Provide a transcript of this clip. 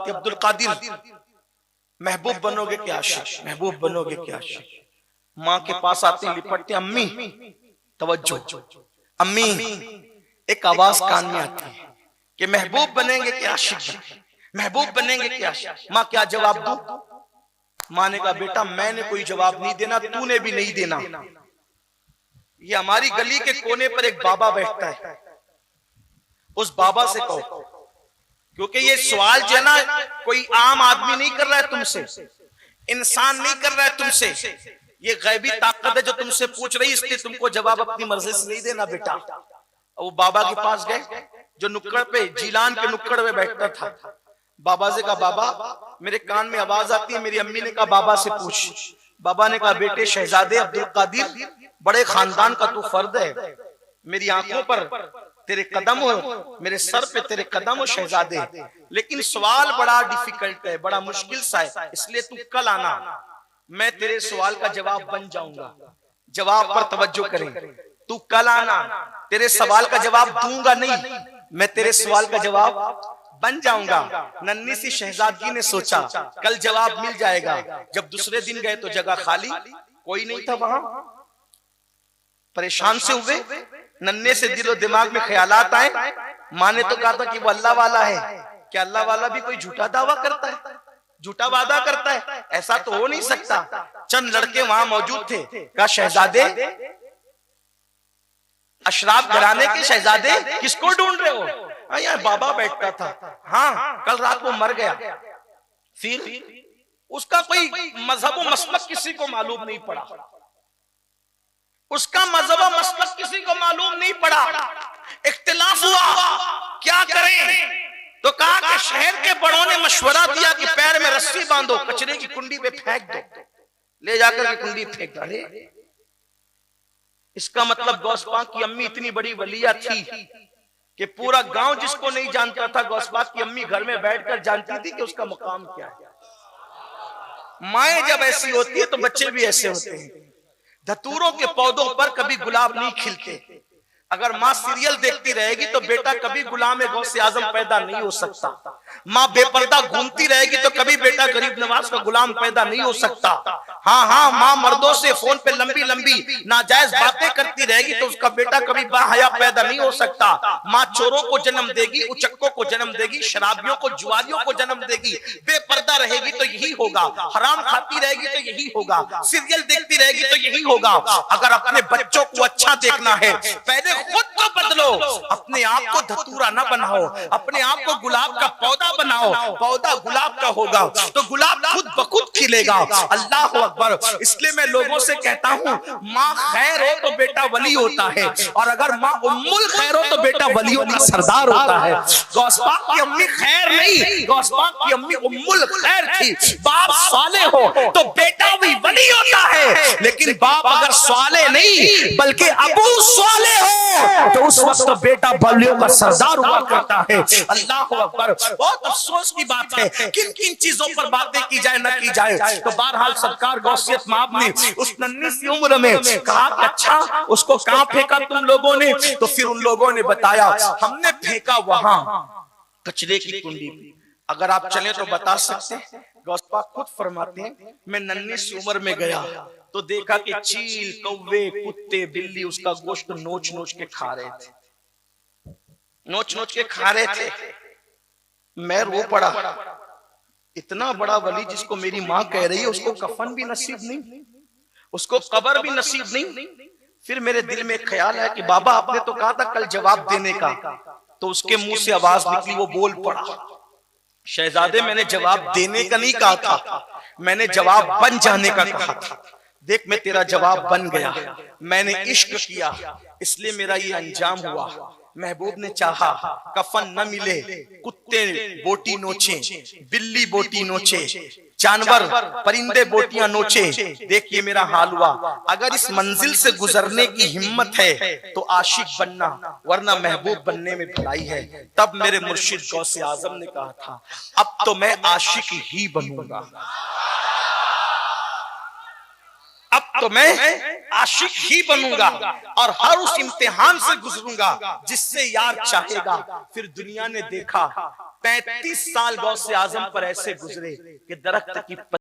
आती, अब्दुल कादिर महबूब बनोगे क्या आशिक, महबूब बनोगे क्या आशिक। माँ के पास आते हैं, लिपटते, अम्मी तवज्जो, अम्मी, एक आवाज कान में आती है कि महबूब बनेंगे क्या आशिक, महबूब बनेंगे क्या आशिक। माँ क्या जवाब दूं? माँ ने कहा बेटा मैंने कोई जवाब नहीं देना, तूने भी नहीं देना। ये हमारी गली के कोने पर एक बाबा बैठता है, उस बाबा से कहो, क्योंकि ये सवाल जो है ना कोई आम आदमी नहीं कर रहा है तुमसे, इंसान नहीं कर रहा है तुमसे, ये गैबी ताकत है जो तुमसे पूछ रही, इसलिए तुमको जवाब अपनी मर्जी से नहीं देना बेटा। वो बाबा के पास गए जो नुक्कड़ पे, जीलान के नुक्कड़ पे बैठता था। बाबा से कहा बाबा मेरे कान में आवाज आती है। मेरी अम्मी ने कहा बाबा से पूछ। बाबा ने कहा बेटे शहजादे अब्दुल कादिर, बड़े खानदान का तू फर्द है, मेरी आंखों पर तेरे कदम हो, मेरे सर पे तेरे कदम हो शहजादे, लेकिन सवाल बड़ा डिफिकल्ट है, बड़ा मुश्किल सा है, इसलिए तू कल आना, मैं तेरे सवाल का जवाब बन जाऊंगा। जवाब पर तवज्जो करें, तू कल आना, तेरे सवाल का जवाब दूंगा नहीं, मैं तेरे सवाल का जवाब बन जाऊंगा। नन्ही सी शहजादगी ने सोचा कल जवाब मिल जाएगा। जब दूसरे दिन गए तो जगह खाली, कोई नहीं था वहां। परेशान से हुए, नन्हे से दिलो दिमाग में ख्यालात आए। माँ ने तो कहा था कि वो अल्लाह वाला है, क्या अल्लाह वाला भी कोई झूठा दावा करता है, झूठा वादा करता है? ऐसा तो हो नहीं सकता। चंद लड़के वहां मौजूद थे, कहा शहजादे, अशराफ घराने के शहजादे किसको ढूंढ रहे हो? यहाँ बाबा बैठता था, हाँ कल रात वो मर गया। फिर उसका कोई मजहब व मसलक किसी को मालूम नहीं पड़ा, उसका मजहब व मसलक किसी को मालूम नहीं पड़ा। इख्तिलाफ हुआ, क्या करें? तो कहा कि शहर के बड़ों ने मशवरा दिया कि पैर में रस्सी बांधो, कचरे की कुंडी पे फेंक दो, ले जाकर के कुंडी फेंक दो। अरे इसका मतलब गौस पाक की अम्मी इतनी बड़ी वलिया थी कि पूरा गांव जिसको नहीं जानता था, गौस पाक की अम्मी घर में बैठकर जानती थी कि उसका मुकाम क्या है। माएं जब ऐसी होती है तो बच्चे भी ऐसे होते हैं। धतूरों के पौधों पर कभी गुलाब नहीं खिलते। अगर माँ सीरियल देखती रहेगी तो बेटा कभी गुलाम गौसे आजम पैदा नहीं हो सकता। माँ बेपर्दा घूमती रहेगी तो कभी बेटा गरीब नवाज का गुलाम पैदा नहीं हो सकता। हाँ हाँ, माँ मर्दों से फोन पे लंबी लंबी नाजायज बातें करती रहेगी तो उसका बेटा कभी बाहया पैदा नहीं हो सकता। माँ चोरों को जन्म देगी, उचक्कों को जन्म देगी, शराबियों को, जुआरियों को जन्म देगी। बेपर्दा रहेगी तो यही होगा, हराम खाती रहेगी तो यही होगा, सीरियल देखती रहेगी तो यही होगा। अगर अपने बच्चों को अच्छा देखना है, पहले खुद को बदलो, अपने आप को धतूरा न बनाओ, अपने आप को गुलाब का पौधा बनाओ। पौधा गुलाब का होगा तो गुलाब खुद ब खुद खिलेगा। अल्लाह अकबर। इसलिए मैं लोगों से कहता हूँ, माँ खैर हो तो बेटा वली होता है, और अगर माँ उम्मुल खैर हो तो बेटा वलियों का सरदार होता है। गौस पाक की अम्मी खैर नहीं, गौस पाक की अम्मी उम्मुल खैर थी। बाप साले हो तो बेटा भी वली होता है, लेकिन बाप अगर साले नहीं बल्कि अबू साले हो तो उस वक्त बेटा बलियों का सरदार हुआ करता है। अल्लाह अकबर। बहुत अफसोस की बात है, किन किन चीजों पर बातें की जाए न की जाए। तो बहरहाल सरकार गौसियत माब ने उस नन्ही सी उम्र में कहा अच्छा उसको कहां फेंका तुम लोगों ने? तो फिर उन लोगों ने बताया हमने फेंका वहां कचरे की कुंडी में। अगर आप चले तो बता सकते हैं, गौस पाक खुद फरमाते हैं मैं नन्ही सी उम्र में गया तो देखा कि चील, कौवे, कुत्ते, बिल्ली उसका गोश्त नोच नोच के खा रहे थे, नोच नोच के खा रहे थे। मैं रो पड़ा, इतना बड़ा वली जिसको मेरी माँ कह रही है उसको कफन भी नसीब नहीं, उसको कब्र भी नसीब नहीं। फिर मेरे दिल में ख्याल है कि बाबा आपने तो कहा था कल जवाब देने का, तो उसके मुंह से आवाज निकली, वो बोल पड़ा शहजादे मैंने जवाब देने का नहीं कहा था, मैंने जवाब बन जाने का कहा था। देख मैं तेरा जवाब बन गया, मैंने इश्क किया इसलिए मेरा ये अंजाम हुआ। महबूब ने चाहा कफन न मिले, कुत्ते बोटी नोचे, बिल्ली बोटी नोचे, जानवर परिंदे बोटियां नोचे। देखिए मेरा हाल हुआ। अगर इस मंजिल से गुजरने की हिम्मत है तो आशिक बनना, वरना महबूब बनने में भलाई है। तब मेरे मुर्शिद गौसे आजम ने कहा था अब तो मैं आशिक ही बनूंगा, अब तो मैं आशिक ही बनूंगा और हर उस इम्तिहान से गुजरूंगा जिससे यार चाहेगा। फिर दुनिया ने देखा 35 साल गौसे आजम पर ऐसे गुजरे कि दरख्त की